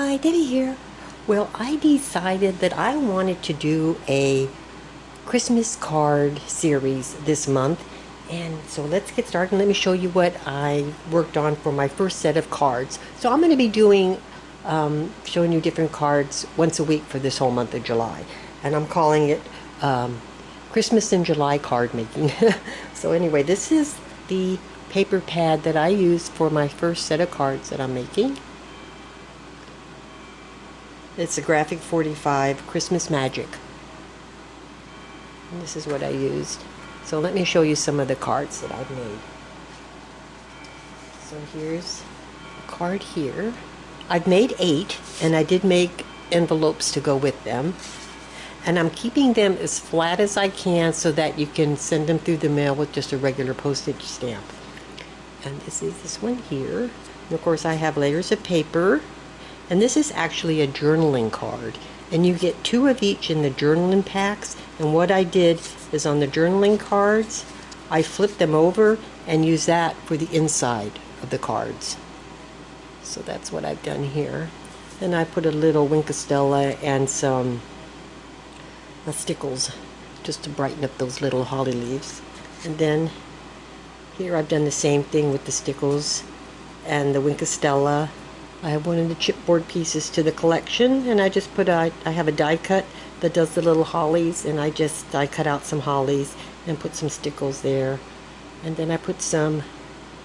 Hi, Debbie here. Well, I decided that I wanted to do a Christmas card series this month. And so let's get started. Let me show you what I worked on for my first set of cards. So I'm going to be doing, showing you different cards once a week for this whole month of July. And I'm calling it Christmas in July card making. So anyway, this is the paper pad that I used for my first set of cards that I'm making. It's a Graphic 45 Christmas Magic. And this is what I used. So let me show you some of the cards that I've made. So here's a card here. I've made 8, and I did make envelopes to go with them. And I'm keeping them as flat as I can so that you can send them through the mail with just a regular postage stamp. And this is this one here. And of course I have layers of paper. And this is actually a journaling card. And you get 2 of each in the journaling packs. And what I did is on the journaling cards, I flipped them over and used that for the inside of the cards. So that's what I've done here. And I put a little Winkostella and some stickles just to brighten up those little holly leaves. And then here I've done the same thing with the stickles and the Winkostella. I have one of the chipboard pieces to the collection, and I just put I have a die cut that does the little hollies, and I cut out some hollies and put some stickles there. And then I put some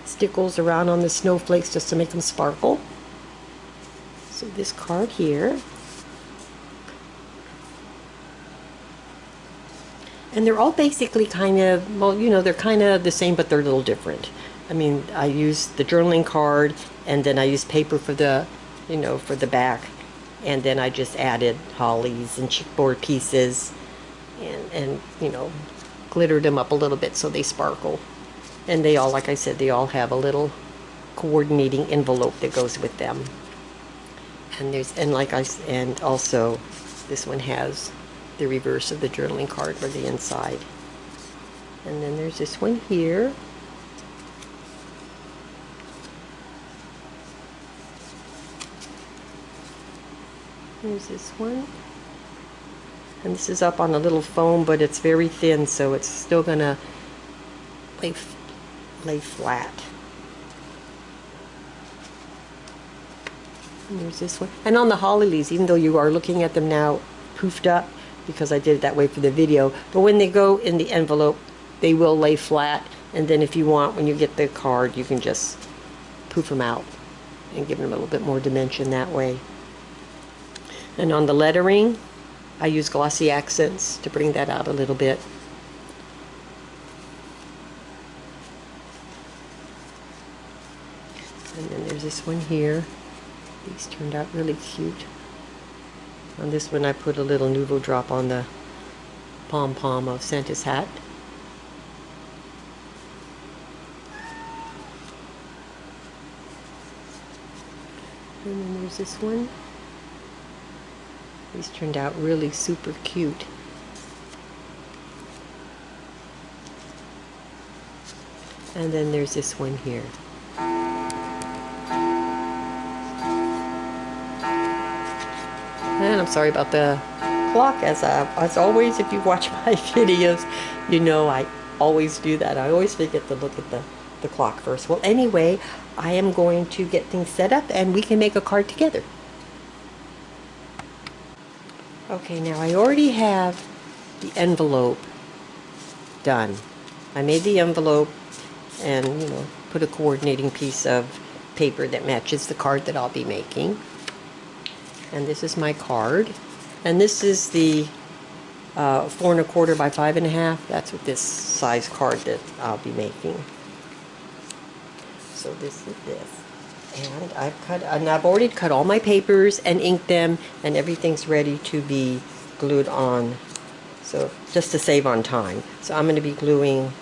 stickles around on the snowflakes just to make them sparkle. So this card here. And they're all basically kind of, well, you know, they're kind of the same, but they're a little different. I mean, I used the journaling card, and then I used paper for the, you know, for the back. And then I just added hollies and chipboard pieces and you know, glittered them up a little bit so they sparkle. And they all, like I said, they all have a little coordinating envelope that goes with them. And and also this one has the reverse of the journaling card for the inside. And then there's this one here. There's this one. And this is up on a little foam, but it's very thin, so it's still gonna lay flat. And there's this one. And on the holly leaves, even though you are looking at them now poofed up, because I did it that way for the video, but when they go in the envelope, they will lay flat. And then if you want, when you get the card, you can just poof them out and give them a little bit more dimension that way. And on the lettering, I use glossy accents to bring that out a little bit. And then there's this one here. These turned out really cute. On this one I put a little Nuvo drop on the pom-pom of Santa's hat. And then there's this one. These turned out really super cute. And then there's this one here. And I'm sorry about the clock, as always, if you watch my videos, you know I always do that. I always forget to look at the clock first. Well, anyway, I am going to get things set up and we can make a card together. Okay, now I already have the envelope done. I made the envelope and, you know, put a coordinating piece of paper that matches the card that I'll be making. And this is my card. And this is the 4 1/4 by 5 1/2. That's what this size card that I'll be making. So this is this. And I've already cut all my papers and inked them, and everything's ready to be glued on. So just to save on time. So I'm going to be gluing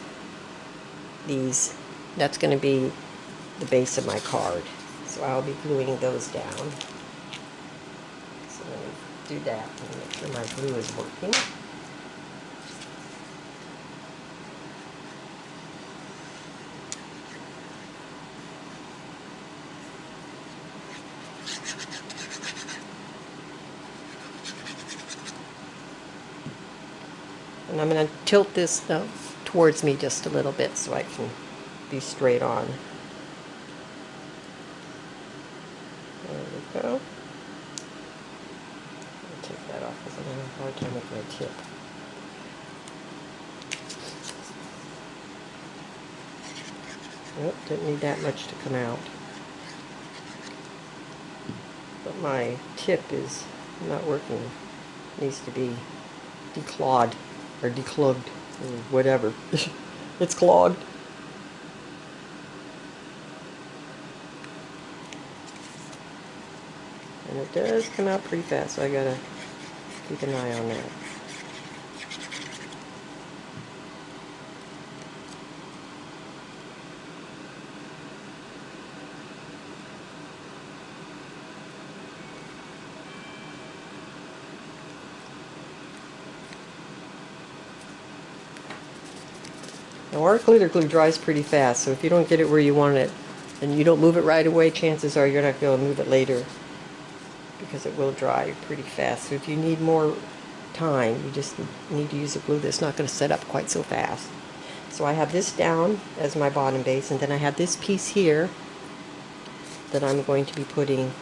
these. That's going to be the base of my card. So I'll be gluing those down. So let me do that and make sure my glue is working. And I'm going to tilt this towards me just a little bit so I can be straight on. There we go. I'll take that off because I'm having a hard time with my tip. Nope, didn't need that much to come out. But my tip is not working. It needs to be declawed or declogged or whatever. It's clogged. And it does come out pretty fast, so I gotta keep an eye on that. Now our glitter glue dries pretty fast, so if you don't get it where you want it and you don't move it right away, chances are you're not going to be able to move it later because it will dry pretty fast. So if you need more time, you just need to use a glue that's not going to set up quite so fast. So I have this down as my bottom base, and then I have this piece here that I'm going to be putting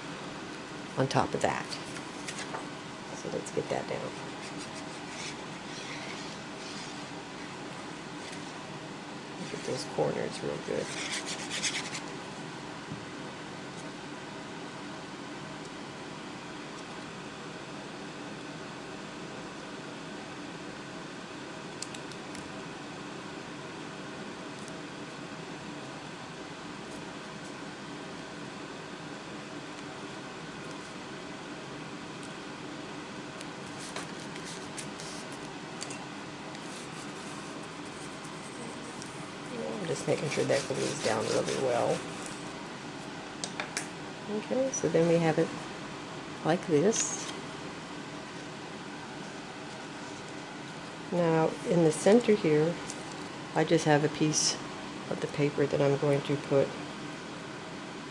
on top of that. So let's get that down. Look at those corners real good. Just making sure that glues down really well. Okay, so then we have it like this. Now in the center here, I just have a piece of the paper that I'm going to put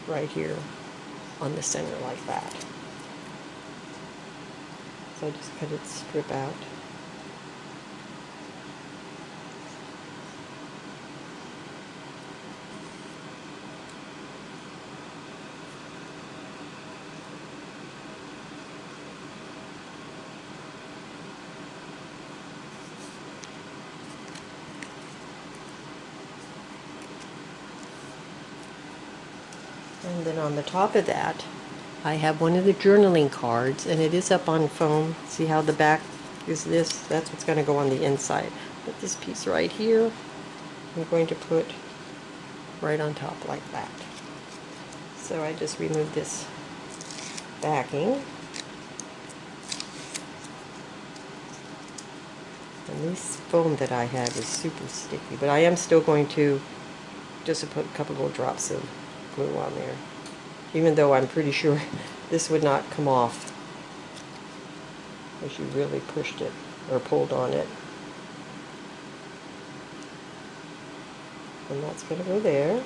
right here on the center like that. So I just cut it strip out. And then on the top of that, I have one of the journaling cards, and it is up on foam. See how the back is this? That's what's going to go on the inside. But this piece right here, I'm going to put right on top like that. So I just remove this backing. And this foam that I have is super sticky, but I am still going to just put a couple little drops of glue on there, even though I'm pretty sure this would not come off if you really pushed it or pulled on it. And that's going to go there.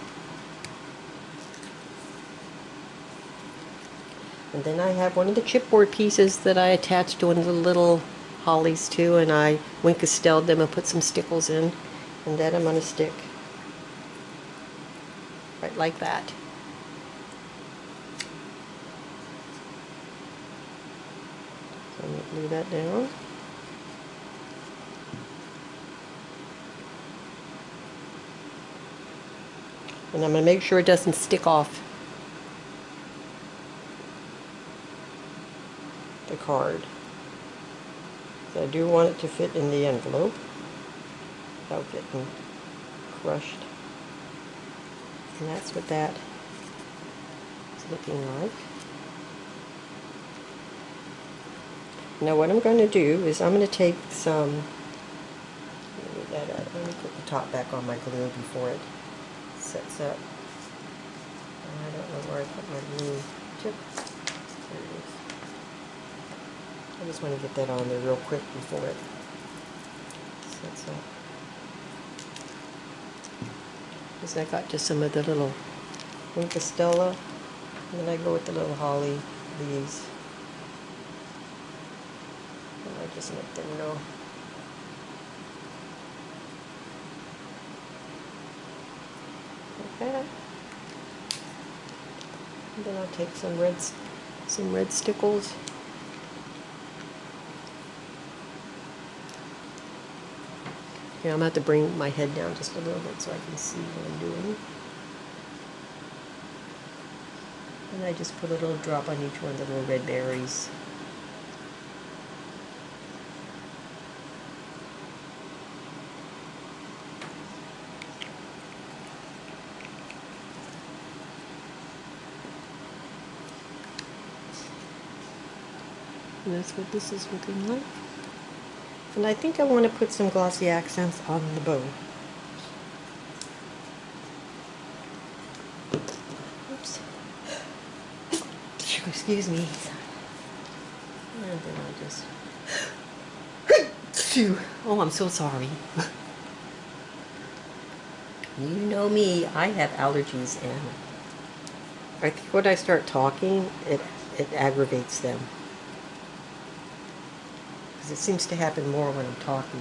And then I have one of the chipboard pieces that I attached to one of the little hollies to, and I Wink Estelled them and put some stickles in, and then I'm going to stick right like that. So I'm going to glue that down. And I'm going to make sure it doesn't stick off the card. So I do want it to fit in the envelope without getting crushed. And that's what that is looking like. Now what I'm going to do is I'm going to take some, let me put the top back on my glue before it sets up. I don't know where I put my glue tip. There it is. I just want to get that on there real quick before it sets up. Because I got just some of the little Wink Estella, and then I go with the little holly leaves. And I just let them go. that. And then I'll take some red stickles. Here, I'm going to have to bring my head down just a little bit so I can see what I'm doing. And I just put a little drop on each one of the little red berries. And that's what this is looking like. And I think I want to put some glossy accents on the bow. Oops. Excuse me. And then I'll just... Oh, I'm so sorry. You know me, I have allergies, and I think when I start talking, it aggravates them. Because it seems to happen more when I'm talking.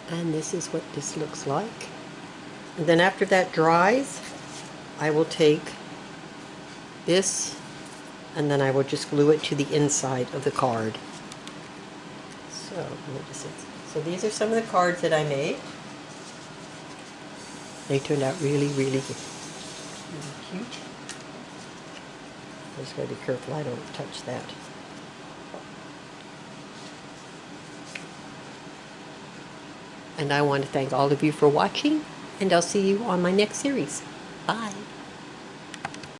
And this is what this looks like. And then after that dries, I will take this and then I will just glue it to the inside of the card. So, let me just see. So these are some of the cards that I made. They turned out really, really cute. I just gotta be careful I don't touch that. And I want to thank all of you for watching, and I'll see you on my next series. Bye.